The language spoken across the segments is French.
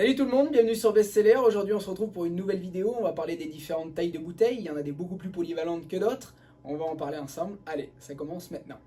Salut tout le monde, bienvenue sur Bestseller. Aujourd'hui on se retrouve pour une nouvelle vidéo. On va parler des différentes tailles de bouteilles. Il y en a des beaucoup plus polyvalentes que d'autres. On va en parler ensemble. Allez, ça commence maintenant.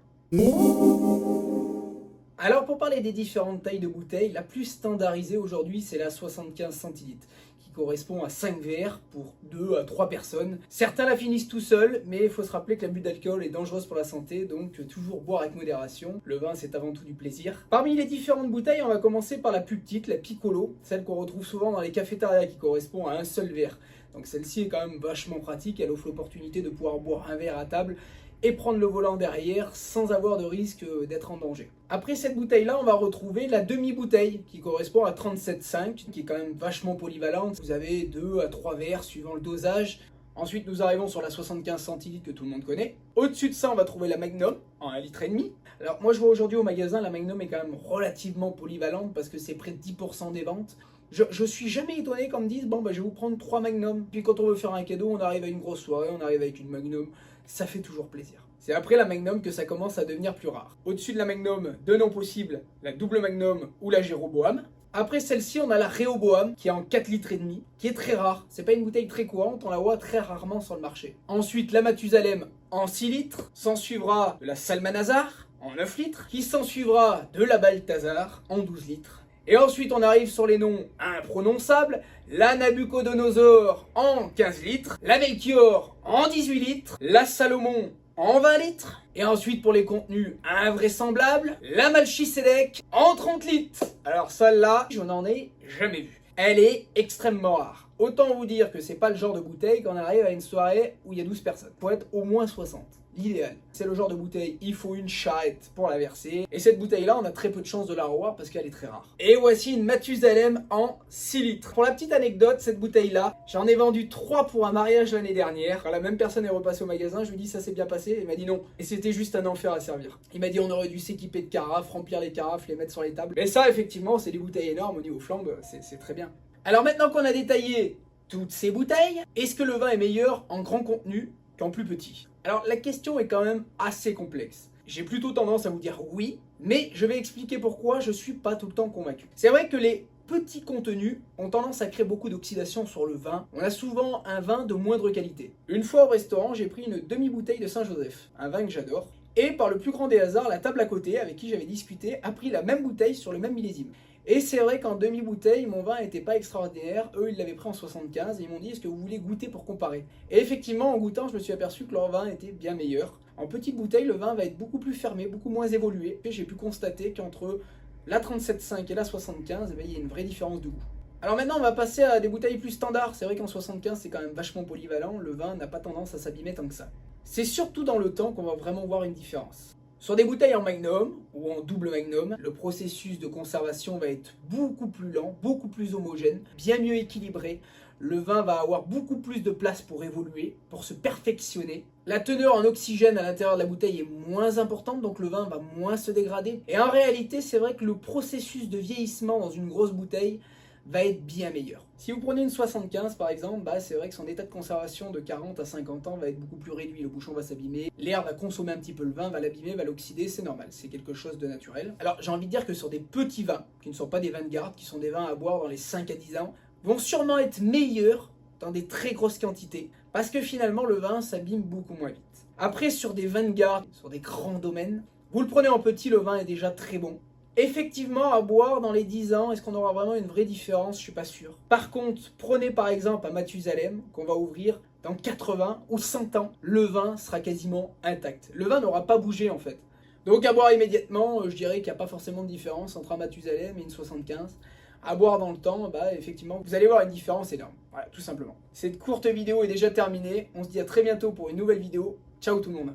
Alors pour parler des différentes tailles de bouteilles, la plus standardisée aujourd'hui c'est la 75 centilitres qui correspond à 5 verres pour 2 à 3 personnes. Certains la finissent tout seuls, mais il faut se rappeler que l'abus d'alcool est dangereuse pour la santé, donc toujours boire avec modération. Le vin c'est avant tout du plaisir. Parmi les différentes bouteilles, on va commencer par la plus petite, la Piccolo, celle qu'on retrouve souvent dans les cafétérias qui correspond à un seul verre. Donc celle-ci est quand même vachement pratique, elle offre l'opportunité de pouvoir boire un verre à table et prendre le volant derrière sans avoir de risque d'être en danger. Après cette bouteille-là, on va retrouver la demi-bouteille qui correspond à 37,5, qui est quand même vachement polyvalente. Vous avez 2 à 3 verres suivant le dosage. Ensuite, nous arrivons sur la 75 centilitres que tout le monde connaît. Au-dessus de ça, on va trouver la Magnum en 1,5 litre. Alors moi, je vois aujourd'hui au magasin, la Magnum est quand même relativement polyvalente parce que c'est près de 10% des ventes. Je suis jamais étonné qu'on me dise, bon, bah, je vais vous prendre 3 Magnum. Puis quand on veut faire un cadeau, on arrive à une grosse soirée, on arrive avec une Magnum. Ça fait toujours plaisir. C'est après la Magnum que ça commence à devenir plus rare. Au-dessus de la Magnum, deux noms possibles, la double Magnum ou la Jéroboam. Après celle-ci, on a la Réoboam qui est en 4,5 litres, qui est très rare. C'est pas une bouteille très courante, on la voit très rarement sur le marché. Ensuite, la Mathusalem en 6 litres. S'en suivra de la Salmanazar en 9 litres. Qui s'en suivra de la Balthazar en 12 litres. Et ensuite, on arrive sur les noms imprononçables. La Nabucodonosor en 15 litres. La Melchior en 18 litres. La Salomon en 20 litres. Et ensuite, pour les contenus invraisemblables, la Melchisedec en 30 litres. Alors celle-là, je n'en ai jamais vu. Elle est extrêmement rare. Autant vous dire que c'est pas le genre de bouteille qu'on arrive à une soirée où il y a 12 personnes. Il faut être au moins 60. L'idéal. C'est le genre de bouteille, il faut une charrette pour la verser. Et cette bouteille-là, on a très peu de chances de la revoir parce qu'elle est très rare. Et voici une Mathusalem en 6 litres. Pour la petite anecdote, cette bouteille-là, j'en ai vendu 3 pour un mariage l'année dernière. Quand la même personne est repassée au magasin, je lui dis ça s'est bien passé. Il m'a dit non. Et c'était juste un enfer à servir. Il m'a dit on aurait dû s'équiper de carafes, remplir les carafes, les mettre sur les tables. Mais ça, effectivement, c'est des bouteilles énormes au niveau flambe, c'est très bien. Alors maintenant qu'on a détaillé toutes ces bouteilles, est-ce que le vin est meilleur en grand contenu qu'en plus petit? Alors la question est quand même assez complexe. J'ai plutôt tendance à vous dire oui, mais je vais expliquer pourquoi je suis pas tout le temps convaincu. C'est vrai que les petits contenus ont tendance à créer beaucoup d'oxydation sur le vin. On a souvent un vin de moindre qualité. Une fois au restaurant, j'ai pris une demi-bouteille de Saint-Joseph, un vin que j'adore. Et par le plus grand des hasards, la table à côté, avec qui j'avais discuté, a pris la même bouteille sur le même millésime. Et c'est vrai qu'en demi-bouteille, mon vin n'était pas extraordinaire. Eux, ils l'avaient pris en 75 et ils m'ont dit est-ce que vous voulez goûter pour comparer? Et effectivement, en goûtant, je me suis aperçu que leur vin était bien meilleur. En petite bouteille, le vin va être beaucoup plus fermé, beaucoup moins évolué. Et j'ai pu constater qu'entre la 37,5 et la 75, il y a une vraie différence de goût. Alors maintenant, on va passer à des bouteilles plus standards. C'est vrai qu'en 75, c'est quand même vachement polyvalent. Le vin n'a pas tendance à s'abîmer tant que ça. C'est surtout dans le temps qu'on va vraiment voir une différence. Sur des bouteilles en magnum ou en double magnum, le processus de conservation va être beaucoup plus lent, beaucoup plus homogène, bien mieux équilibré. Le vin va avoir beaucoup plus de place pour évoluer, pour se perfectionner. La teneur en oxygène à l'intérieur de la bouteille est moins importante, donc le vin va moins se dégrader. Et en réalité, c'est vrai que le processus de vieillissement dans une grosse bouteille va être bien meilleur. Si vous prenez une 75 par exemple, c'est vrai que son état de conservation de 40 à 50 ans va être beaucoup plus réduit, le bouchon va s'abîmer, l'air va consommer un petit peu le vin, va l'abîmer, va l'oxyder, c'est normal, c'est quelque chose de naturel. Alors j'ai envie de dire que sur des petits vins, qui ne sont pas des vins de garde, qui sont des vins à boire dans les 5 à 10 ans, vont sûrement être meilleurs dans des très grosses quantités, parce que finalement le vin s'abîme beaucoup moins vite. Après sur des vins de garde, sur des grands domaines, vous le prenez en petit, le vin est déjà très bon. Effectivement, à boire dans les 10 ans, est-ce qu'on aura vraiment une vraie différence? Je suis pas sûr. Par contre, prenez par exemple un Mathusalem qu'on va ouvrir dans 80 ou 100 ans, le vin sera quasiment intact. Le vin n'aura pas bougé en fait. Donc à boire immédiatement, je dirais qu'il n'y a pas forcément de différence entre un Mathusalem et une 75. À boire dans le temps, effectivement, vous allez voir une différence énorme. Voilà, tout simplement. Cette courte vidéo est déjà terminée. On se dit à très bientôt pour une nouvelle vidéo. Ciao tout le monde.